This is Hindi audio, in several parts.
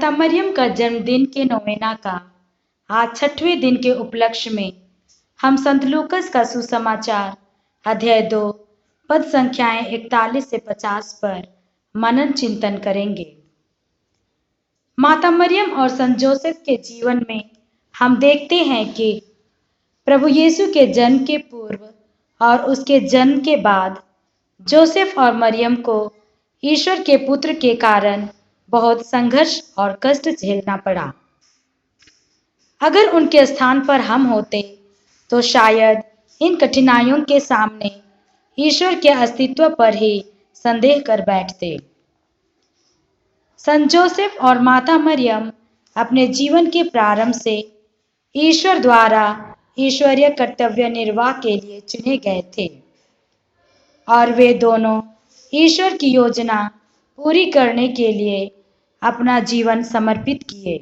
माता मरियम का जन्मदिन के नोवेना का आज 6वें दिन के उपलक्ष्य में हम संत लूकस का सुसमाचार अध्याय 2 पद संख्याएं 41 से 50 पर मनन चिंतन करेंगे। माता मरियम और संत जोसेफ के जीवन में हम देखते हैं कि प्रभु यीशु के जन्म के पूर्व और उसके जन्म के बाद जोसेफ और मरियम को ईश्वर के पुत्र के कारण बहुत संघर्ष और कष्ट झेलना पड़ा। अगर उनके स्थान पर हम होते तो शायद इन कठिनाइयों के सामने ईश्वर के अस्तित्व पर ही संदेह कर बैठते। संत जोसेफ और माता मरियम अपने जीवन के प्रारंभ से ईश्वर द्वारा ईश्वरीय कर्तव्य निर्वाह के लिए चुने गए थे और वे दोनों ईश्वर की योजना पूरी करने के लिए अपना जीवन समर्पित किए।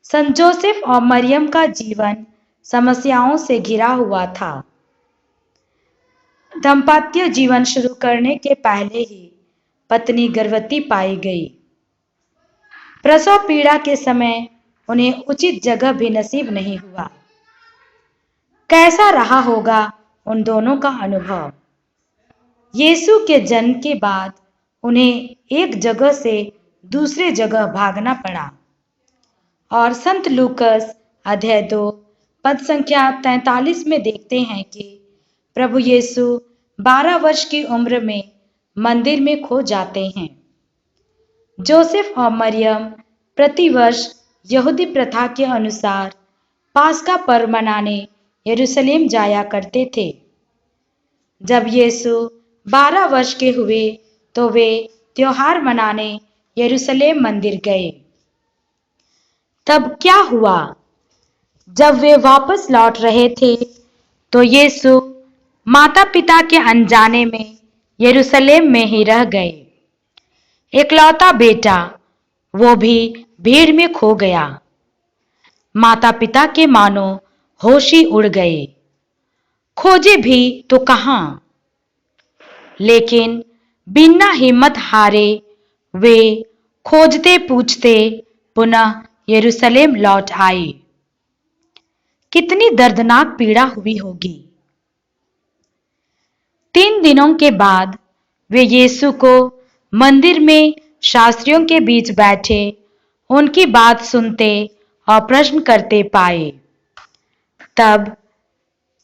संत जोसेफ और मरियम का जीवन समस्याओं से घिरा हुआ था। दाम्पत्य जीवन शुरू करने के पहले ही पत्नी गर्भवती पाई गई। प्रसव पीड़ा के समय उन्हें उचित जगह भी नसीब नहीं हुआ। कैसा रहा होगा उन दोनों का अनुभव। यीशु के जन्म के बाद उन्हें एक जगह से दूसरे जगह भागना पड़ा और संत लूकस अध्याय 2 पद संख्या 43 में देखते हैं कि प्रभु यीशु 12 वर्ष की उम्र में मंदिर में खो जाते हैं। जोसेफ और मरियम प्रतिवर्ष यहूदी प्रथा के अनुसार पास्का पर्व मनाने यरूशलेम जाया करते थे। जब यीशु 12 वर्ष के हुए तो वे त्योहार मनाने यरूशलेम मंदिर गए। तब क्या हुआ? जब वे वापस लौट रहे थे तो यीशु माता पिता के अनजाने में यरूशलेम में ही रह गए। इकलौता बेटा, वो भी भीड़ में खो गया। माता पिता के मानो होश ही उड़ गए। खोजे भी तो कहां, लेकिन बिना हिम्मत हारे वे खोजते पूछते पुनः यरूशलेम लौट आए। कितनी दर्दनाक पीड़ा हुई होगी। 3 दिनों के बाद वे यीशु को मंदिर में शास्त्रियों के बीच बैठे उनकी बात सुनते और प्रश्न करते पाए। तब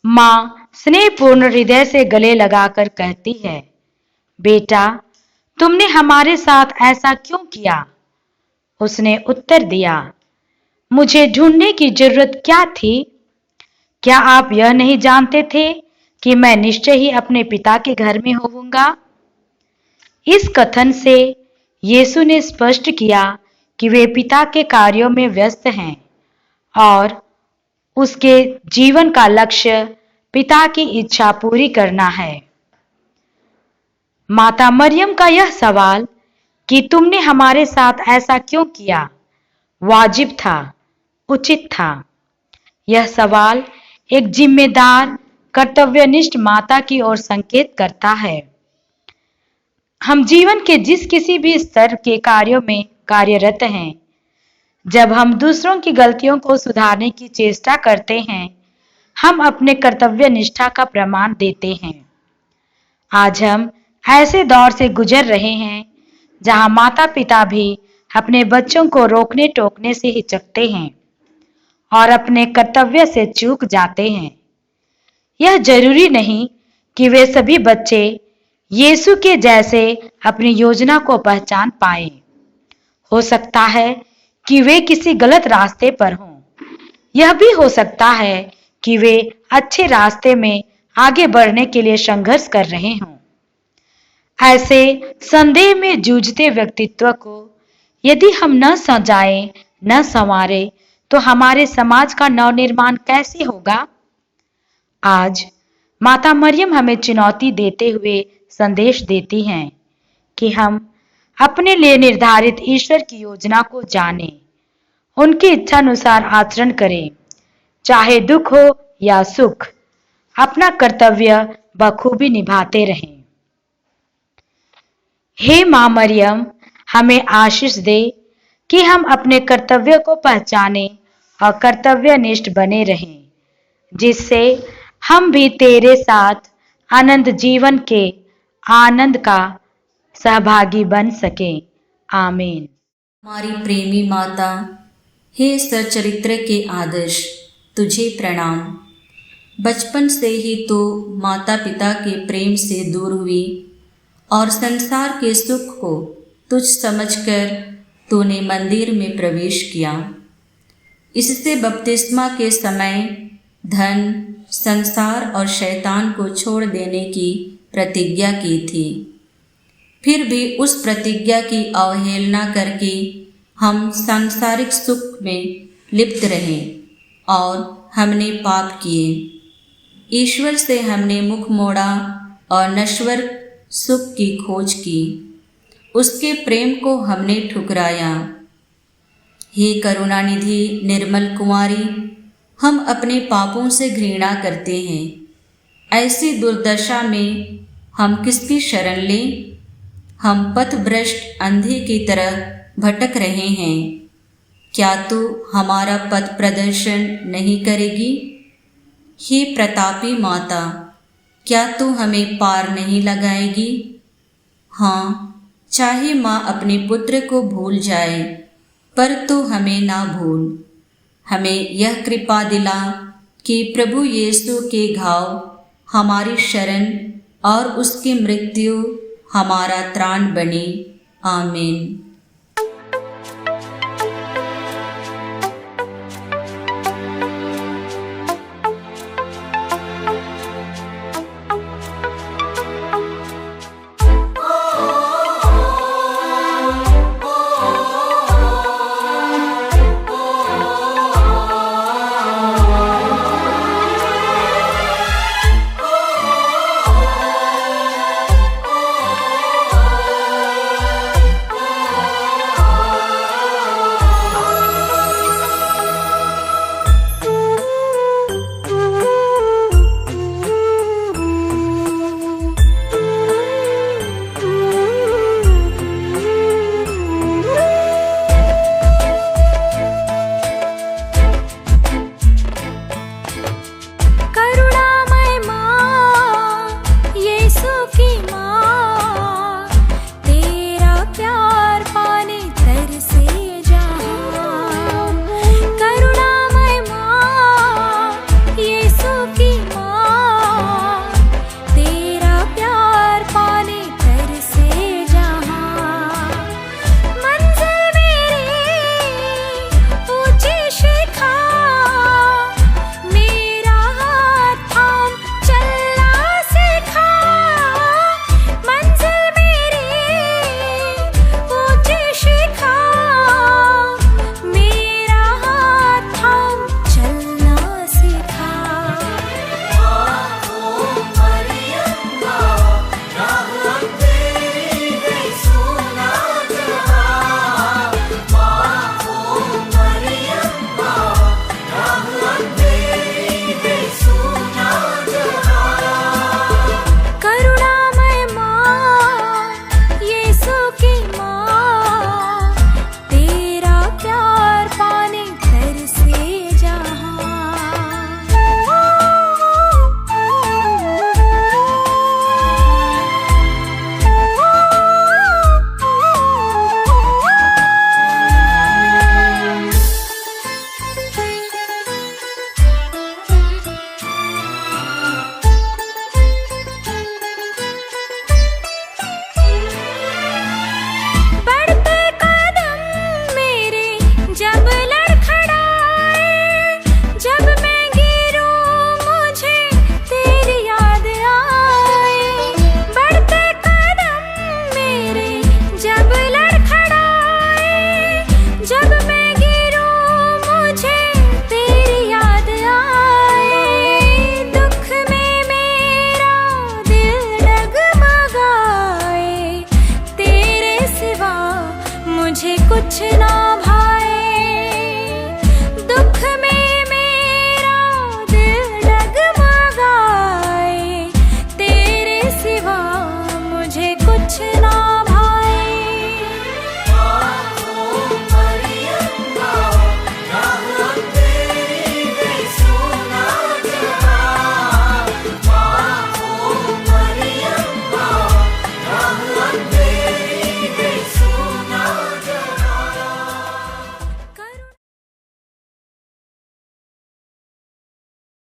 मां स्नेहपूर्ण हृदय से गले लगाकर कहती है, बेटा, तुमने हमारे साथ ऐसा क्यों किया? उसने उत्तर दिया, मुझे ढूंढने की जरूरत क्या थी? क्या आप यह नहीं जानते थे कि मैं निश्चय ही अपने पिता के घर में होऊंगा? इस कथन से यीशु ने स्पष्ट किया कि वे पिता के कार्यों में व्यस्त हैं और उसके जीवन का लक्ष्य पिता की इच्छा पूरी करना है। माता मरियम का यह सवाल कि तुमने हमारे साथ ऐसा क्यों किया, वाजिब था, उचित था। यह सवाल एक जिम्मेदार कर्तव्यनिष्ठ माता की ओर संकेत करता है। हम जीवन के जिस किसी भी स्तर के कार्यों में कार्यरत हैं, जब हम दूसरों की गलतियों को सुधारने की चेष्टा करते हैं, हम अपने कर्तव्य निष्ठा का प्रमाण देते हैं। आज हम ऐसे दौर से गुजर रहे हैं जहां माता पिता भी अपने बच्चों को रोकने टोकने से हिचकते हैं और अपने कर्तव्य से चूक जाते हैं। यह जरूरी नहीं कि वे सभी बच्चे यीशु के जैसे अपनी योजना को पहचान पाएं। हो सकता है कि वे किसी गलत रास्ते पर हों। यह भी हो सकता है कि वे अच्छे रास्ते में आगे बढ़ने के लिए संघर्ष कर रहे हों। ऐसे संदेह में जूझते व्यक्तित्व को यदि हम न सजाएं, न संवारें, तो हमारे समाज का नवनिर्माण कैसे होगा? आज माता मरियम हमें चुनौती देते हुए संदेश देती हैं कि हम अपने लिए निर्धारित ईश्वर की योजना को जानें, उनकी इच्छा अनुसार आचरण करें, चाहे दुख हो या सुख, अपना कर्तव्य बखूबी निभाते रहें। हे मां मरियम, हमें आशीष दे कि हम अपने कर्तव्य को पहचानें और कर्तव्यनिष्ठ बने रहें, जिससे हम भी तेरे साथ अनंत जीवन के आनंद का सहभागी बन सकें। आमीन। हमारी प्रेमी माता, हे सच्चरित्र के आदर्श, तुझे प्रणाम। बचपन से ही तो माता पिता के प्रेम से दूर हुई और संसार के सुख को तुझ समझकर तूने मंदिर में प्रवेश किया। इससे बपतिस्मा के समय धन, संसार और शैतान को छोड़ देने की प्रतिज्ञा की थी। फिर भी उस प्रतिज्ञा की अवहेलना करके हम सांसारिक सुख में लिप्त रहे और हमने पाप किए। ईश्वर से हमने मुख मोड़ा और नश्वर सुख की खोज की। उसके प्रेम को हमने ठुकराया। हे करुणानिधि निर्मल कुमारी, हम अपने पापों से घृणा करते हैं। ऐसी दुर्दशा में हम किसकी शरण लें? हम पथभ्रष्ट अंधे की तरह भटक रहे हैं। क्या तू हमारा पथ प्रदर्शन नहीं करेगी? हे प्रतापी माता, क्या तू हमें पार नहीं लगाएगी? हाँ, चाहे माँ अपने पुत्र को भूल जाए, पर तू हमें ना भूल। हमें यह कृपा दिला कि प्रभु यीशु के घाव हमारी शरण और उसकी मृत्यु हमारा त्राण बने। आमीन।